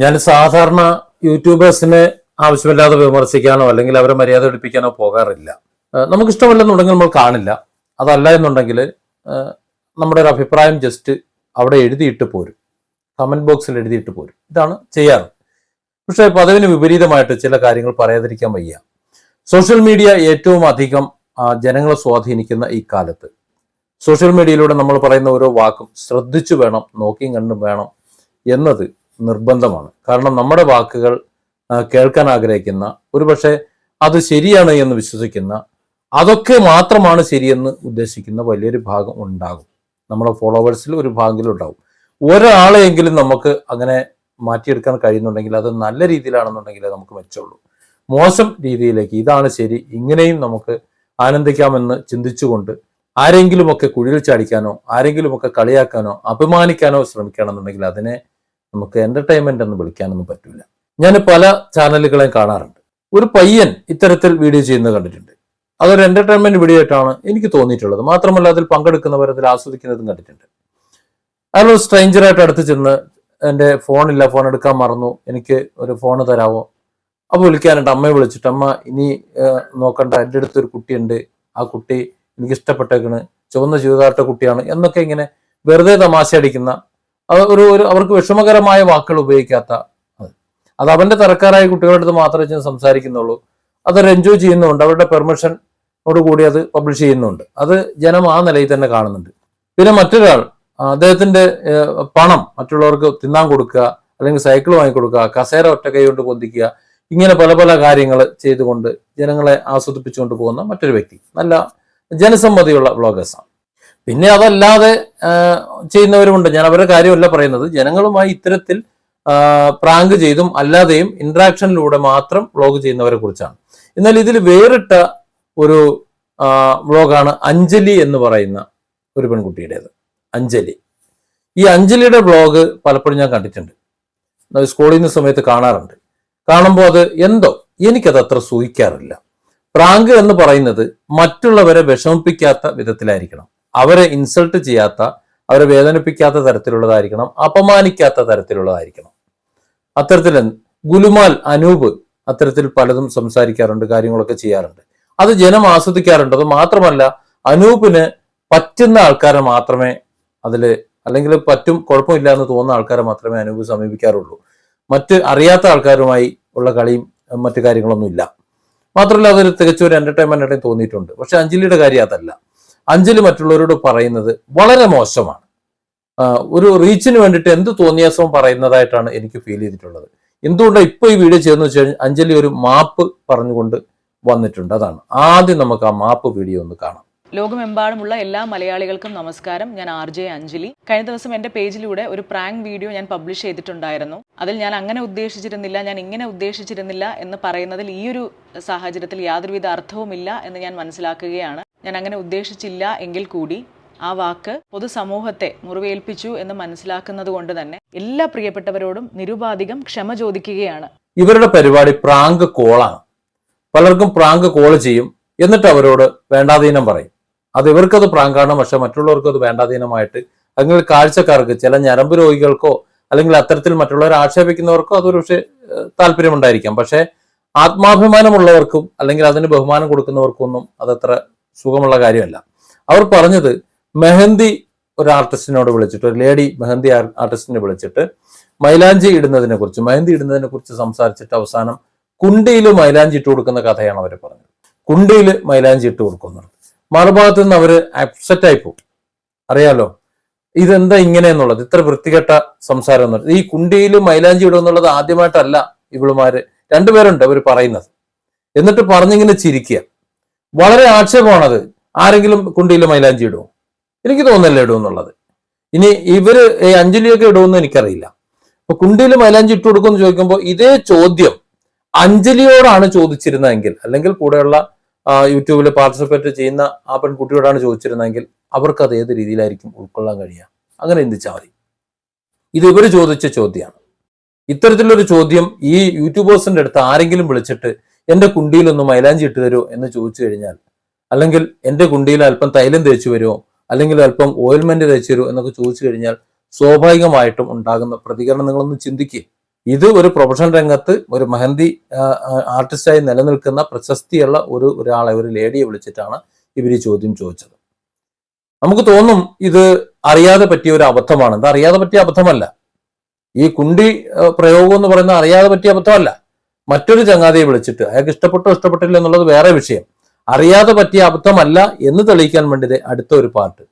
ഞാൻ സാധാരണ യൂട്യൂബേഴ്സിനെ ആവശ്യമില്ലാതെ വിമർശിക്കാനോ അല്ലെങ്കിൽ അവരെ മര്യാദ പഠിപ്പിക്കാനോ പോകാറില്ല. നമുക്കിഷ്ടമല്ലെന്നുണ്ടെങ്കിൽ നമ്മൾ കാണില്ല. അതല്ല എന്നുണ്ടെങ്കിൽ നമ്മുടെ ഒരു അഭിപ്രായം ജസ്റ്റ് അവിടെ എഴുതിയിട്ട് പോരും, കമന്റ് ബോക്സിൽ എഴുതിയിട്ട് പോരും. ഇതാണ് ചെയ്യാറ്. പക്ഷേ പതിവിന് വിപരീതമായിട്ട് ചില കാര്യങ്ങൾ പറയാതിരിക്കാൻ വയ്യ. സോഷ്യൽ മീഡിയ ഏറ്റവും അധികം ജനങ്ങളെ സ്വാധീനിക്കുന്ന ഈ കാലത്ത് സോഷ്യൽ മീഡിയയിലൂടെ നമ്മൾ പറയുന്ന ഓരോ വാക്കും ശ്രദ്ധിച്ചു വേണം, നോക്കിയും കണ്ടും വേണം എന്നത് നിർബന്ധമാണ്. കാരണം നമ്മുടെ വാക്കുകൾ കേൾക്കാൻ ആഗ്രഹിക്കുന്ന, ഒരുപക്ഷെ അത് ശരിയാണ് എന്ന് വിശ്വസിക്കുന്ന, അതൊക്കെ മാത്രമാണ് ശരിയെന്ന് ഉദ്ദേശിക്കുന്ന വലിയൊരു ഭാഗം ഉണ്ടാകും. നമ്മുടെ ഫോളോവേഴ്സിൽ ഒരു ഭാഗമെങ്കിലും ഉണ്ടാകും. ഒരാളെയെങ്കിലും നമുക്ക് അങ്ങനെ മാറ്റിയെടുക്കാൻ കഴിയുന്നുണ്ടെങ്കിൽ അത് നല്ല രീതിയിലാണെന്നുണ്ടെങ്കിൽ നമുക്ക് മെച്ചമുള്ളൂ. മോശം രീതിയിലേക്ക് ഇതാണ് ശരി, ഇങ്ങനെയും നമുക്ക് ആനന്ദിക്കാമെന്ന് ചിന്തിച്ചുകൊണ്ട് ആരെങ്കിലുമൊക്കെ കുഴിയിൽ ചാടിക്കാനോ ആരെങ്കിലുമൊക്കെ കളിയാക്കാനോ അപമാനിക്കാനോ ശ്രമിക്കുകയാണെന്നുണ്ടെങ്കിൽ അതിനെ നമുക്ക് എന്റർടൈൻമെന്റ് എന്ന് വിളിക്കാനൊന്നും പറ്റില്ല. ഞാൻ പല ചാനലുകളെയും കാണാറുണ്ട്. ഒരു പയ്യൻ ഇത്തരത്തിൽ വീഡിയോ ചെയ്യുന്നത് കണ്ടിട്ടുണ്ട്. അതൊരു എന്റർടൈൻമെന്റ് വീഡിയോ ആയിട്ടാണ് എനിക്ക് തോന്നിയിട്ടുള്ളത്. മാത്രമല്ല അതിൽ പങ്കെടുക്കുന്നവർ അതിൽ ആസ്വദിക്കുന്നതും കണ്ടിട്ടുണ്ട്. അയാൾ സ്ട്രേഞ്ചറായിട്ട് അടുത്ത് ചെന്ന് എൻ്റെ ഫോണില്ല, ഫോൺ എടുക്കാൻ മറന്നു, എനിക്ക് ഒരു ഫോണ് തരാമോ? അപ്പോൾ വിളിക്കാനുണ്ട്. അമ്മയെ വിളിച്ചിട്ട്, അമ്മ ഇനി നോക്കണ്ട, എൻ്റെ അടുത്തൊരു കുട്ടിയുണ്ട്, ആ കുട്ടി എനിക്ക് ഇഷ്ടപ്പെട്ടേക്കണ്, ചുവന്ന ചുരിദാറിട്ട കുട്ടിയാണ് എന്നൊക്കെ ഇങ്ങനെ വെറുതെ തമാശ അടിക്കുന്ന, അവർക്ക് വിഷമകരമായ വാക്കുകൾ ഉപയോഗിക്കാത്ത, അത് അവന്റെ തരക്കാരായ കുട്ടികളുടെ അടുത്ത് മാത്രമേ ചെന്ന് സംസാരിക്കുന്നുള്ളൂ. അതൊരു എൻജോയ് ചെയ്യുന്നുണ്ട്, അവരുടെ പെർമിഷനോട് കൂടി അത് പബ്ലിഷ് ചെയ്യുന്നുണ്ട്. അത് ജനം ആ നിലയിൽ തന്നെ കാണുന്നുണ്ട്. പിന്നെ മറ്റൊരാൾ അദ്ദേഹത്തിന്റെ പണം മറ്റുള്ളവർക്ക് തിന്നാൻ കൊടുക്കുക, അല്ലെങ്കിൽ സൈക്കിൾ വാങ്ങിക്കൊടുക്കുക, കസേര ഒറ്റ കൈ കൊണ്ട് പൊന്തിക്കുക, ഇങ്ങനെ പല പല കാര്യങ്ങൾ ചെയ്തുകൊണ്ട് ജനങ്ങളെ ആസ്വദിപ്പിച്ചുകൊണ്ട് പോകുന്ന മറ്റൊരു വ്യക്തി. നല്ല ജനസമ്മതിയുള്ള വ്ളോഗേഴ്സാണ്. പിന്നെ അതല്ലാതെ ചെയ്യുന്നവരുമുണ്ട്. ഞാൻ അവരുടെ കാര്യമല്ല പറയുന്നത്. ജനങ്ങളുമായി ഇത്തരത്തിൽ പ്രാങ്ക് ചെയ്തും അല്ലാതെയും ഇന്ററാക്ഷനിലൂടെ മാത്രം വ്ളോഗ് ചെയ്യുന്നവരെ കുറിച്ചാണ്. എന്നാൽ ഇതിൽ വേറിട്ട ഒരു വ്ളോഗാണ് അഞ്ജലി എന്ന് പറയുന്ന ഒരു പെൺകുട്ടിയുടേത്. അഞ്ജലി. ഈ അഞ്ജലിയുടെ വ്ളോഗ് പലപ്പോഴും ഞാൻ കണ്ടിട്ടുണ്ട്, സ്കൂളിൽ നിന്ന് സമയത്ത് കാണാറുണ്ട്. കാണുമ്പോൾ അത് എന്തോ എനിക്കത് അത്ര സൂഹിക്കാറില്ല. പ്രാങ്ക് എന്ന് പറയുന്നത് മറ്റുള്ളവരെ വിഷമിപ്പിക്കാത്ത വിധത്തിലായിരിക്കണം, അവരെ ഇൻസൾട്ട് ചെയ്യാത്ത, അവരെ വേദനിപ്പിക്കാത്ത തരത്തിലുള്ളതായിരിക്കണം, അപമാനിക്കാത്ത തരത്തിലുള്ളതായിരിക്കണം. അത്തരത്തിൽ ഗുലുമാൽ അനൂപ് അത്തരത്തിൽ പലതും സംസാരിക്കാറുണ്ട്, കാര്യങ്ങളൊക്കെ ചെയ്യാറുണ്ട്. അത് ജനം ആസ്വദിക്കാറുണ്ട്. അത് മാത്രമല്ല, അനൂപിന് പറ്റുന്ന ആൾക്കാരെ മാത്രമേ അതില്, അല്ലെങ്കിൽ പറ്റും കുഴപ്പമില്ല എന്ന് തോന്നുന്ന ആൾക്കാരെ മാത്രമേ അനൂപ് സമീപിക്കാറുള്ളൂ. മറ്റ് അറിയാത്ത ആൾക്കാരുമായി ഉള്ള കളിയും മറ്റു കാര്യങ്ങളൊന്നും ഇല്ല. മാത്രമല്ല അതൊരു തികച്ചൊരു എന്റർടൈൻമെന്റ് ആയിട്ട് തോന്നിയിട്ടുണ്ട്. പക്ഷെ അഞ്ജലിയുടെ കാര്യം അതല്ല. അഞ്ജലി മറ്റുള്ളവരോട് പറയുന്നത് വളരെ മോശമാണ്. ഒരു റീച്ചിന് വേണ്ടിയിട്ട് എന്ത് തോന്നിയാസവും പറയുന്നതായിട്ടാണ് എനിക്ക് ഫീൽ ചെയ്തിട്ടുള്ളത്. എന്തുകൊണ്ടാണ് ഇപ്പൊ ഈ വീഡിയോ ചെയ്യുന്നത് വെച്ച് കഴിഞ്ഞാൽ അഞ്ജലി ഒരു മാപ്പ് പറഞ്ഞുകൊണ്ട് വന്നിട്ടുണ്ട്. അതാണ് ആദ്യം നമുക്ക് ആ മാപ്പ് വീഡിയോ ഒന്ന് കാണാം. ലോകമെമ്പാടുമുള്ള എല്ലാ മലയാളികൾക്കും നമസ്കാരം. ഞാൻ RJ അഞ്ജലി. കഴിഞ്ഞ ദിവസം എൻ്റെ പേജിലൂടെ ഒരു പ്രാങ്ക് വീഡിയോ ഞാൻ പബ്ലിഷ് ചെയ്തിട്ടുണ്ടായിരുന്നു. അതിൽ ഞാൻ അങ്ങനെ ഉദ്ദേശിച്ചിരുന്നില്ല, ഞാൻ ഇങ്ങനെ ഉദ്ദേശിച്ചിരുന്നില്ല എന്ന് പറയുന്നതിൽ ഈ ഒരു സാഹചര്യത്തിൽ യാതൊരുവിധ അർത്ഥവുമില്ല എന്ന് ഞാൻ മനസ്സിലാക്കുകയാണ്. ഞാൻ അങ്ങനെ ഉദ്ദേശിച്ചില്ല എങ്കിൽ കൂടി ആ വാക്ക് പൊതുസമൂഹത്തെ മുറിവേൽപ്പിച്ചു എന്ന് മനസ്സിലാക്കുന്നത് കൊണ്ട് തന്നെ എല്ലാ പ്രിയപ്പെട്ടവരോടും നിരുപാധികം ക്ഷമ ചോദിക്കുകയാണ്. ഇവരുടെ പരിപാടി പ്രാങ്ക് കോളാണ്. പലർക്കും പ്രാങ്ക് കോൾ ചെയ്യും, എന്നിട്ട് അവരോട് വേണ്ടാധീനം പറയും. അത് ഇവർക്കത് പ്രാങ്കാണ്, പക്ഷെ മറ്റുള്ളവർക്ക് അത് വേണ്ടാധീനമായിട്ട്, അല്ലെങ്കിൽ കാഴ്ചക്കാർക്ക്, ചില ഞരമ്പ് രോഗികൾക്കോ അല്ലെങ്കിൽ അത്തരത്തിൽ മറ്റുള്ളവരെ ആക്ഷേപിക്കുന്നവർക്കോ അതൊരു പക്ഷേ താല്പര്യമുണ്ടായിരിക്കാം. പക്ഷെ ആത്മാഭിമാനമുള്ളവർക്കും അല്ലെങ്കിൽ അതിന് ബഹുമാനം കൊടുക്കുന്നവർക്കൊന്നും അതത്ര സുഖമുള്ള കാര്യമല്ല. അവർ പറഞ്ഞത് മെഹന്തി ഒരു ആർട്ടിസ്റ്റിനോട് വിളിച്ചിട്ട്, ഒരു ലേഡി മെഹന്തി ആർട്ടിസ്റ്റിനെ വിളിച്ചിട്ട് മൈലാഞ്ചി ഇടുന്നതിനെ കുറിച്ച് സംസാരിച്ചിട്ട് അവസാനം കുണ്ടിയിൽ മൈലാഞ്ചി ഇട്ട് കൊടുക്കുന്ന കഥയാണ് അവർ പറഞ്ഞത്. കുണ്ടിയിൽ മൈലാഞ്ചി ഇട്ട് കൊടുക്കുന്നത്. മറുഭാഗത്ത് നിന്ന് അവര് അപ്സെറ്റ് ആയി പോകും. അറിയാലോ ഇതെന്താ ഇങ്ങനെ എന്നുള്ളത്, ഇത്ര വൃത്തികെട്ട സംസാരം എന്നുള്ളത്. ഈ കുണ്ടിയിൽ മൈലാഞ്ചി ഇടും എന്നുള്ളത് ആദ്യമായിട്ടല്ല ഇവളുമാര് രണ്ടുപേരുണ്ട് അവർ പറയുന്നത്. എന്നിട്ട് പറഞ്ഞിങ്ങനെ ചിരിക്കുക. വളരെ ആക്ഷേപമാണത്. ആരെങ്കിലും കുണ്ടിയിൽ മൈലാഞ്ചി ഇടുമോ? എനിക്ക് തോന്നുന്നില്ല ഇടുമെന്നുള്ളത്. ഇനി ഇവര് അഞ്ജലിയൊക്കെ ഇടുമെന്ന് എനിക്കറിയില്ല. അപ്പൊ കുണ്ടിയിൽ മൈലാഞ്ചി ഇട്ട് കൊടുക്കുമെന്ന് ചോദിക്കുമ്പോൾ ഇതേ ചോദ്യം അഞ്ജലിയോടാണ് ചോദിച്ചിരുന്നതെങ്കിൽ, അല്ലെങ്കിൽ കൂടെയുള്ള യൂട്യൂബിൽ പാർട്ടിസിപ്പേറ്റ് ചെയ്യുന്ന ആ പെൺകുട്ടിയോടാണ് ചോദിച്ചിരുന്നതെങ്കിൽ അവർക്ക് അത് ഏത് രീതിയിലായിരിക്കും ഉൾക്കൊള്ളാൻ കഴിയുക? അങ്ങനെ ചിന്തിച്ചാൽ മതി. ഇത് ഇവർ ചോദിച്ച ചോദ്യമാണ്. ഇത്തരത്തിലൊരു ചോദ്യം ഈ യൂട്യൂബേഴ്സിന്റെ അടുത്ത് ആരെങ്കിലും വിളിച്ചിട്ട് എന്റെ കുണ്ടിയിലൊന്ന് മൈലാഞ്ചി ഇട്ട് തരുമോ എന്ന് ചോദിച്ചു കഴിഞ്ഞാൽ, അല്ലെങ്കിൽ എന്റെ കുണ്ടിയിൽ അല്പം തൈലം തേച്ചു വരുമോ, അല്ലെങ്കിൽ അല്പം ഓയിൽമെന്റ് തേച്ചു തരുമോ എന്നൊക്കെ ചോദിച്ചു കഴിഞ്ഞാൽ സ്വാഭാവികമായിട്ടും ഉണ്ടാകുന്ന പ്രതികരണം നിങ്ങളൊന്ന് ചിന്തിക്കുക. ഇത് ഒരു പ്രൊഫഷണൽ രംഗത്ത് ഒരു മെഹന്തി ആർട്ടിസ്റ്റായി നിലനിൽക്കുന്ന പ്രശസ്തിയുള്ള ഒരാളെ, ഒരു ലേഡിയെ വിളിച്ചിട്ടാണ് ഇവർ ഈ ചോദ്യം ചോദിച്ചത്. നമുക്ക് തോന്നും ഇത് അറിയാതെ പറ്റിയ ഒരു അബദ്ധമാണ്. ഇത് അറിയാതെ പറ്റിയ അബദ്ധമല്ല. ഈ കുണ്ടി പ്രയോഗം എന്ന് പറയുന്നത് അറിയാതെ പറ്റിയ അബദ്ധമല്ല. മറ്റൊരു ചങ്ങാതിയെ വിളിച്ചിട്ട് അയാൾക്ക് ഇഷ്ടപ്പെട്ടോ ഇഷ്ടപ്പെട്ടില്ല എന്നുള്ളത് വേറെ വിഷയം. അറിയാതെ പറ്റിയ അബദ്ധമല്ല എന്ന് തെളിയിക്കാൻ വേണ്ടി അടുത്ത ഒരു പാട്ട്.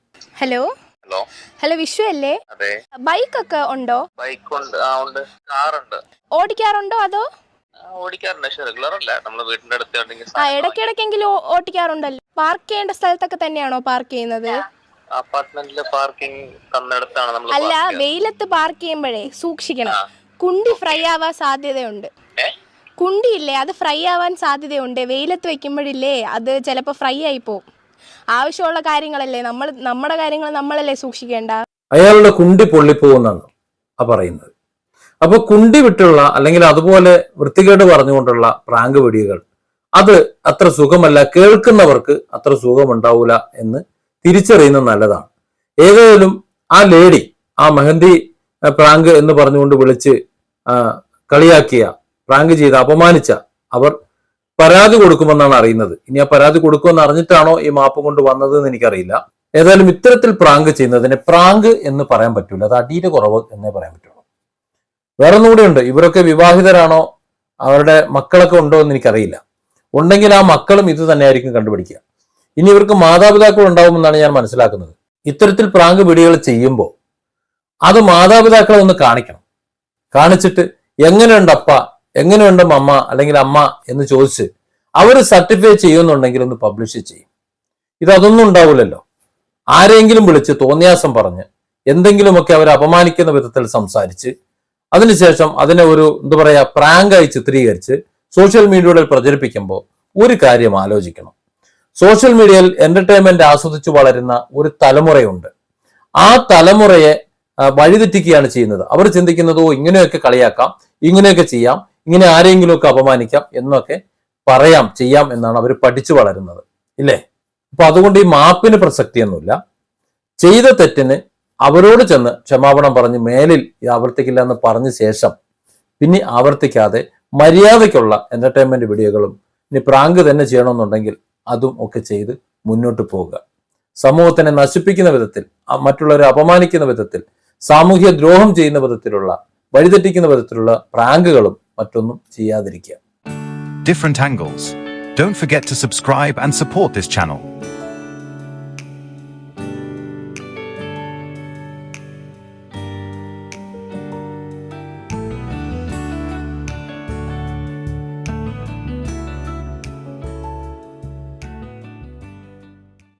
ഹലോ ഹലോ ഹലോ വിഷു അല്ലേ? അതെ. ബൈക്ക് ഒക്കെ ഉണ്ടോ? ബൈക്ക് ഉണ്ട്. ആ ഉണ്ട്. കാറുണ്ട്. ഓടിക്കാറുണ്ടോ അതോ? ഓടിക്കാറുണ്ട്. പക്ഷെ റെഗുലർ അല്ല. നമ്മള് വീടിന്റെ അടുത്ത് ഇടയ്ക്കിടയ്ക്കെങ്കിലും ഓടിക്കാറുണ്ടല്ലോ. പാർക്ക് ചെയ്യേണ്ട സ്ഥലത്തൊക്കെ തന്നെയാണോ പാർക്ക് ചെയ്യുന്നത്? അപ്പാർട്ട്മെന്റില് പാർക്കിംഗ് തന്നിടത്താണ് നമ്മൾ. അല്ല, വെയിലത്ത് പാർക്ക് ചെയ്യുമ്പോഴേ സൂക്ഷിക്കണം. കുണ്ടി ഫ്രൈ ആവാൻ സാധ്യതയുണ്ട്. കുണ്ടിയില്ലേ, അത് ഫ്രൈ ആവാൻ സാധ്യതയുണ്ട്. വെയിലത്ത് വെക്കുമ്പോഴില്ലേ അത് ചിലപ്പോൾ ഫ്രൈ ആയി പോകും. ആവശ്യമുള്ള കാര്യങ്ങളല്ലേ നമ്മുടെ കാര്യങ്ങൾ നമ്മളല്ലേ സൂക്ഷിക്കേണ്ട. അയാളുടെ കുണ്ടി പൊള്ളിപ്പോകുന്നാണ് പറയുന്നത്. അപ്പൊ കുണ്ടി വിട്ടുള്ള അല്ലെങ്കിൽ അതുപോലെ വൃത്തികേട് പറഞ്ഞുകൊണ്ടുള്ള പ്രാങ്ക് വീഡിയോകൾ അത് അത്ര സുഖമല്ല, കേൾക്കുന്നവർക്ക് അത്ര സുഖമുണ്ടാവൂല എന്ന് തിരിച്ചറിയുന്നത് നല്ലതാണ്. ഏതായാലും ആ ലേഡി ആ മെഹന്തി പ്രാങ്ക് എന്ന് പറഞ്ഞുകൊണ്ട് വിളിച്ച് കളിയാക്കിയ, പ്രാങ്ക് ചെയ്ത് അപമാനിച്ച അവർ പരാതി കൊടുക്കുമെന്നാണ് അറിയുന്നത്. ഇനി ആ പരാതി കൊടുക്കുമെന്ന് അറിഞ്ഞിട്ടാണോ ഈ മാപ്പ് കൊണ്ട് വന്നത് എന്ന് എനിക്കറിയില്ല. ഏതായാലും ഇത്തരത്തിൽ പ്രാങ്ക് ചെയ്യുന്നതിനെ പ്രാങ്ക് എന്ന് പറയാൻ പറ്റൂല, അത് അടിയുടെ കുറവ് എന്നേ പറയാൻ പറ്റുള്ളൂ. വേറെ ഒന്നും കൂടെ ഉണ്ട്. ഇവരൊക്കെ വിവാഹിതരാണോ, അവരുടെ മക്കളൊക്കെ ഉണ്ടോ എന്ന് എനിക്കറിയില്ല. ഉണ്ടെങ്കിൽ ആ മക്കളും ഇത് തന്നെയായിരിക്കും കണ്ടുപിടിക്കുക. ഇനി ഇവർക്ക് മാതാപിതാക്കൾ ഉണ്ടാവുമെന്നാണ് ഞാൻ മനസ്സിലാക്കുന്നത്. ഇത്തരത്തിൽ പ്രാങ്ക് വീഡിയോകൾ ചെയ്യുമ്പോൾ അത് മാതാപിതാക്കളെ ഒന്ന് കാണിക്കണം. കാണിച്ചിട്ട് എങ്ങനെയുണ്ട് അപ്പ, എങ്ങനെയുണ്ട് അമ്മ അല്ലെങ്കിൽ അമ്മ എന്ന് ചോദിച്ച് അവർ സർട്ടിഫൈ ചെയ്യുന്നുണ്ടെങ്കിൽ ഒന്ന് പബ്ലിഷ് ചെയ്യും. ഇതൊന്നും ഉണ്ടാവില്ലല്ലോ. ആരെങ്കിലും വിളിച്ച് തോന്നിയാസം പറഞ്ഞ് എന്തെങ്കിലുമൊക്കെ അവരെ അപമാനിക്കുന്ന വിധത്തിൽ സംസാരിച്ച് അതിനുശേഷം അതിനെ ഒരു പ്രാങ്കായി ചിത്രീകരിച്ച് സോഷ്യൽ മീഡിയയിൽ പ്രചരിപ്പിക്കുമ്പോൾ ഒരു കാര്യം ആലോചിക്കണം. സോഷ്യൽ മീഡിയയിൽ എന്റർടൈൻമെന്റ് ആസ്വദിച്ചു വളരുന്ന ഒരു തലമുറയുണ്ട്. ആ തലമുറയെ വഴിതെറ്റിക്കുകയാണ് ചെയ്യുന്നത്. അവർ ചിന്തിക്കുന്നത് ഇങ്ങനെയൊക്കെ കളിയാക്കാം, ഇങ്ങനെയൊക്കെ ചെയ്യാം, ഇങ്ങനെ ആരെങ്കിലുമൊക്കെ അപമാനിക്കാം എന്നൊക്കെ പറയാം, ചെയ്യാം എന്നാണ് അവർ പഠിച്ചു വളരുന്നത്, ഇല്ലേ? അപ്പൊ അതുകൊണ്ട് ഈ മാപ്പിന് പ്രസക്തിയൊന്നുമില്ല. ചെയ്ത തെറ്റിന് അവരോട് ചെന്ന് ക്ഷമാപണം പറഞ്ഞ് മേലിൽ ആവർത്തിക്കില്ല എന്ന് പറഞ്ഞ ശേഷം പിന്നെ ആവർത്തിക്കാതെ മര്യാദയ്ക്കുള്ള എന്റർടൈൻമെന്റ് വീഡിയോകളും ഇനി പ്രാങ്ക് തന്നെ ചെയ്യണമെന്നുണ്ടെങ്കിൽ അതും ഒക്കെ ചെയ്ത് മുന്നോട്ട് പോവുക. സമൂഹത്തിനെ നശിപ്പിക്കുന്ന വിധത്തിൽ, മറ്റുള്ളവരെ അപമാനിക്കുന്ന വിധത്തിൽ, സാമൂഹ്യ ദ്രോഹം ചെയ്യുന്ന വിധത്തിലുള്ള, വഴിതെറ്റിക്കുന്ന വിധത്തിലുള്ള പ്രാങ്കുകളും മറ്റൊന്നും ചെയ്യാതിരിക്കുക. Different angles. Don't forget to subscribe and support this channel.